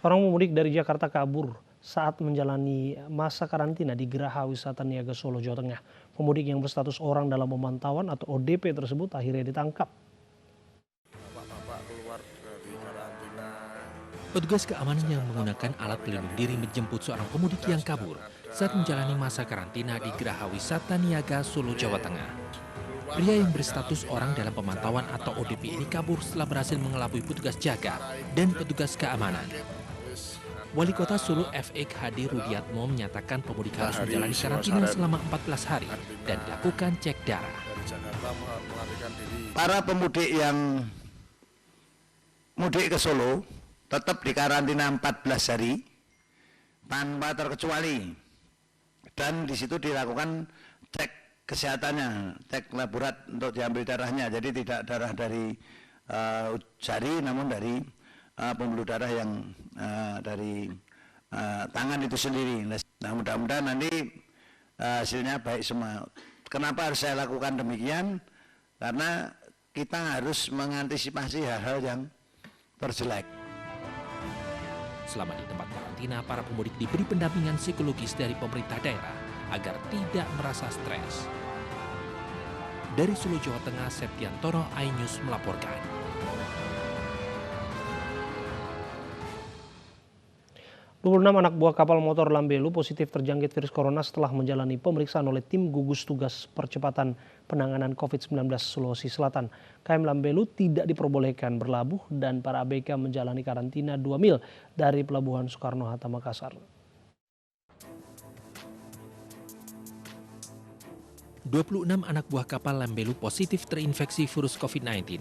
Seorang pemudik dari Jakarta kabur saat menjalani masa karantina di Geraha Wisata Niaga Solo, Jawa Tengah. Pemudik yang berstatus orang dalam pemantauan atau ODP tersebut akhirnya ditangkap. Petugas keamanan yang menggunakan alat pelindung diri menjemput seorang pemudik yang kabur saat menjalani masa karantina di Geraha Wisata Niaga Solo, Jawa Tengah. Pria yang berstatus orang dalam pemantauan atau ODP ini kabur setelah berhasil mengelabui petugas jaga dan petugas keamanan. Wali Kota Solo FX Hadi Rudiatmo menyatakan pemudik harus menjalani karantina selama 14 hari dan dilakukan cek darah. Para pemudik yang mudik ke Solo tetap dikarantina 14 hari tanpa terkecuali, dan di situ dilakukan cek kesehatannya, cek laborat untuk diambil darahnya. Jadi tidak darah dari jari, namun dari pembuluh darah yang dari tangan itu sendiri. Nah, mudah-mudahan nanti hasilnya baik semua. Kenapa harus saya lakukan demikian? Karena kita harus mengantisipasi hal-hal yang terjelek. Selama di tempat karantina, para pemudik diberi pendampingan psikologis dari pemerintah daerah agar tidak merasa stres. Dari Solo, Jawa Tengah, Septiantoro, iNews melaporkan. Enam anak buah kapal motor Lambelu positif terjangkit virus corona setelah menjalani pemeriksaan oleh tim gugus tugas percepatan penanganan COVID-19 Sulawesi Selatan. KM Lambelu tidak diperbolehkan berlabuh dan para ABK menjalani karantina 2 mil dari Pelabuhan Soekarno-Hatta, Makassar. 26 anak buah kapal Lambelu positif terinfeksi virus COVID-19.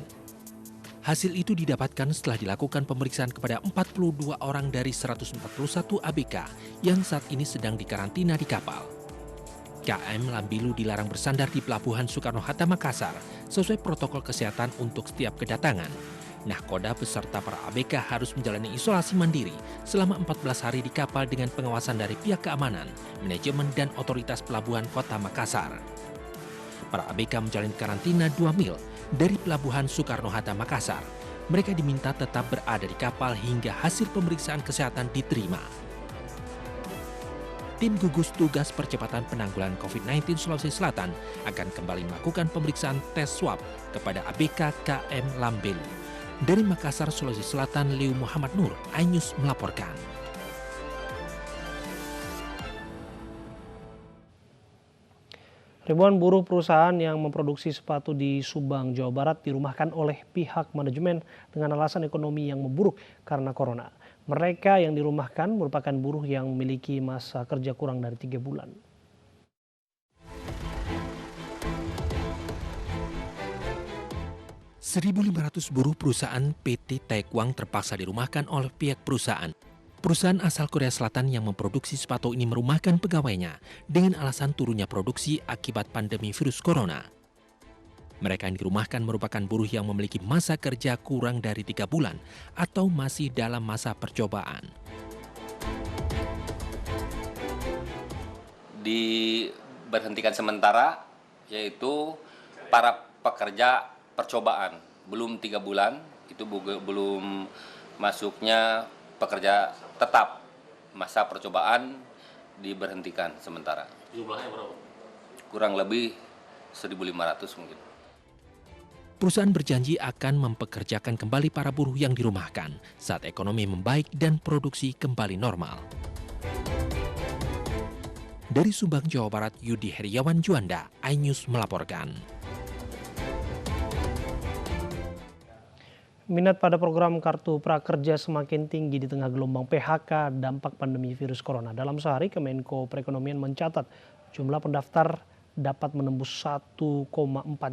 Hasil itu didapatkan setelah dilakukan pemeriksaan kepada 42 orang dari 141 ABK yang saat ini sedang dikarantina di kapal. KM Lambelu dilarang bersandar di Pelabuhan Soekarno-Hatta, Makassar sesuai protokol kesehatan untuk setiap kedatangan. Nahkoda beserta para ABK harus menjalani isolasi mandiri selama 14 hari di kapal dengan pengawasan dari pihak keamanan, manajemen, dan otoritas pelabuhan kota Makassar. Para ABK menjalani karantina 2 mil dari Pelabuhan Soekarno-Hatta, Makassar. Mereka diminta tetap berada di kapal hingga hasil pemeriksaan kesehatan diterima. Tim gugus tugas percepatan penanggulangan COVID-19 Sulawesi Selatan akan kembali melakukan pemeriksaan tes swab kepada ABK KM Lambelu. Dari Makassar, Sulawesi Selatan, Liu Muhammad Nur, iNews melaporkan. Ribuan buruh perusahaan yang memproduksi sepatu di Subang, Jawa Barat dirumahkan oleh pihak manajemen dengan alasan ekonomi yang memburuk karena corona. Mereka yang dirumahkan merupakan buruh yang memiliki masa kerja kurang dari 3 bulan. Satu.500 buruh perusahaan PT Taekwang terpaksa dirumahkan oleh pihak perusahaan. Perusahaan asal Korea Selatan yang memproduksi sepatu ini merumahkan pegawainya dengan alasan turunnya produksi akibat pandemi virus corona. Mereka yang dirumahkan merupakan buruh yang memiliki masa kerja kurang dari 3 bulan atau masih dalam masa percobaan. Diberhentikan sementara, yaitu para pekerja percobaan. Belum 3 bulan, itu belum masuknya pekerja tetap, masa percobaan diberhentikan sementara. Jumlahnya berapa? Kurang lebih 1.500 mungkin. Perusahaan berjanji akan mempekerjakan kembali para buruh yang dirumahkan saat ekonomi membaik dan produksi kembali normal. Dari Subang, Jawa Barat, Yudi Heriawan Juanda, iNews melaporkan. Minat pada program Kartu Prakerja semakin tinggi di tengah gelombang PHK dampak pandemi virus corona. Dalam sehari, Kemenko Perekonomian mencatat jumlah pendaftar dapat menembus 1,4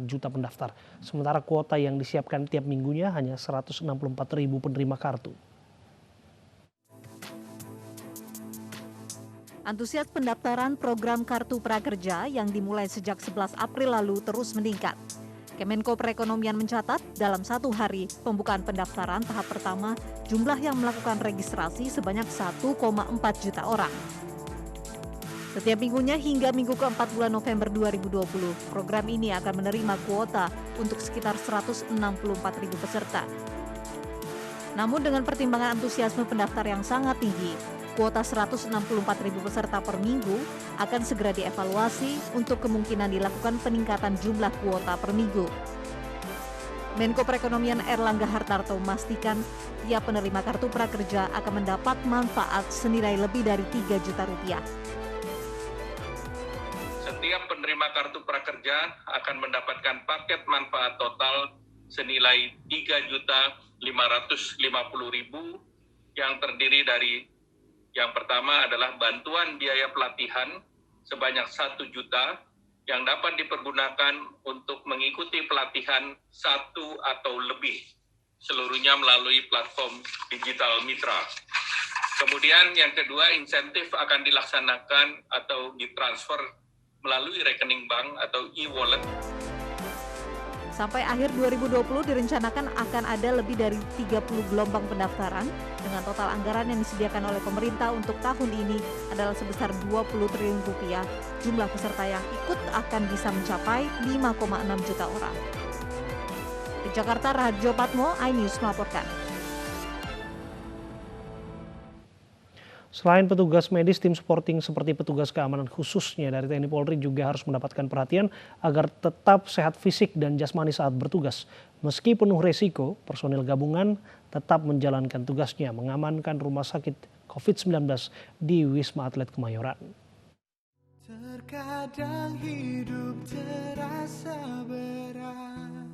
juta pendaftar. Sementara kuota yang disiapkan tiap minggunya hanya 164.000 penerima kartu. Antusias pendaftaran program Kartu Prakerja yang dimulai sejak 11 April lalu terus meningkat. Kemenko Perekonomian mencatat dalam 1 hari pembukaan pendaftaran tahap pertama jumlah yang melakukan registrasi sebanyak 1,4 juta orang. Setiap minggunya hingga minggu keempat bulan November 2020, program ini akan menerima kuota untuk sekitar 164.000 peserta. Namun dengan pertimbangan antusiasme pendaftar yang sangat tinggi, kuota 164.000 peserta per minggu akan segera dievaluasi untuk kemungkinan dilakukan peningkatan jumlah kuota per minggu. Menko Perekonomian Erlangga Hartarto memastikan tiap penerima kartu prakerja akan mendapat manfaat senilai lebih dari 3 juta rupiah. Setiap penerima kartu prakerja akan mendapatkan paket manfaat total senilai 3.550.000 yang terdiri dari yang pertama adalah bantuan biaya pelatihan sebanyak 1 juta yang dapat dipergunakan untuk mengikuti pelatihan 1 atau lebih, seluruhnya melalui platform digital mitra. Kemudian yang kedua, insentif akan dilaksanakan atau ditransfer melalui rekening bank atau e-wallet. Sampai akhir 2020 direncanakan akan ada lebih dari 30 gelombang pendaftaran dengan total anggaran yang disediakan oleh pemerintah untuk tahun ini adalah sebesar 20 triliun rupiah. Jumlah peserta yang ikut akan bisa mencapai 5,6 juta orang. Di Jakarta, Raharjo Patmo, iNews melaporkan. Selain petugas medis, tim supporting seperti petugas keamanan khususnya dari TNI Polri juga harus mendapatkan perhatian agar tetap sehat fisik dan jasmani saat bertugas. Meski penuh resiko, personil gabungan tetap menjalankan tugasnya mengamankan rumah sakit COVID-19 di Wisma Atlet Kemayoran. Terkadang hidup terasa berat,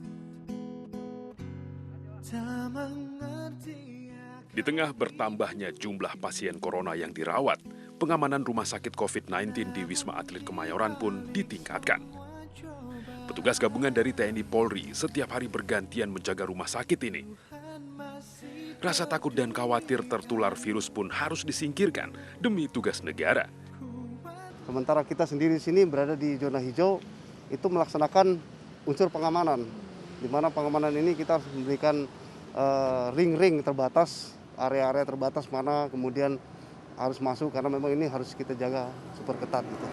tak mengerti. Di tengah bertambahnya jumlah pasien corona yang dirawat, pengamanan rumah sakit COVID-19 di Wisma Atlet Kemayoran pun ditingkatkan. Petugas gabungan dari TNI Polri setiap hari bergantian menjaga rumah sakit ini. Rasa takut dan khawatir tertular virus pun harus disingkirkan demi tugas negara. Sementara kita sendiri di sini berada di zona hijau, itu melaksanakan unsur pengamanan. Di mana pengamanan ini kita harus memberikan ring-ring terbatas, area-area terbatas mana kemudian harus masuk karena memang ini harus kita jaga super ketat gitu.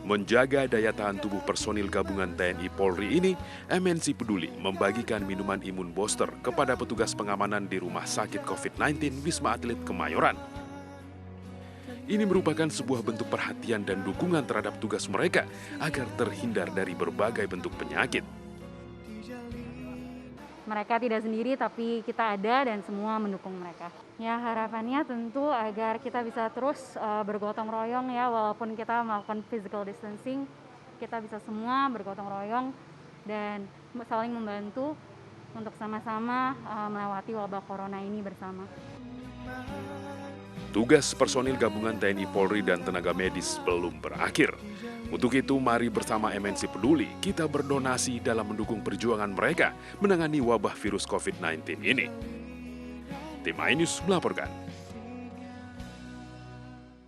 Menjaga daya tahan tubuh personil gabungan TNI Polri ini, MNC Peduli membagikan minuman imun booster kepada petugas pengamanan di Rumah Sakit COVID-19 Wisma Atlet Kemayoran. Ini merupakan sebuah bentuk perhatian dan dukungan terhadap tugas mereka agar terhindar dari berbagai bentuk penyakit. Mereka tidak sendiri, tapi kita ada dan semua mendukung mereka. Ya, harapannya tentu agar kita bisa terus bergotong royong ya, walaupun kita melakukan physical distancing, kita bisa semua bergotong royong dan saling membantu untuk sama-sama melewati wabah corona ini bersama. Tugas personil gabungan TNI Polri dan tenaga medis belum berakhir. Untuk itu, mari bersama MNC Peduli kita berdonasi dalam mendukung perjuangan mereka menangani wabah virus COVID-19 ini. Tim iNews melaporkan.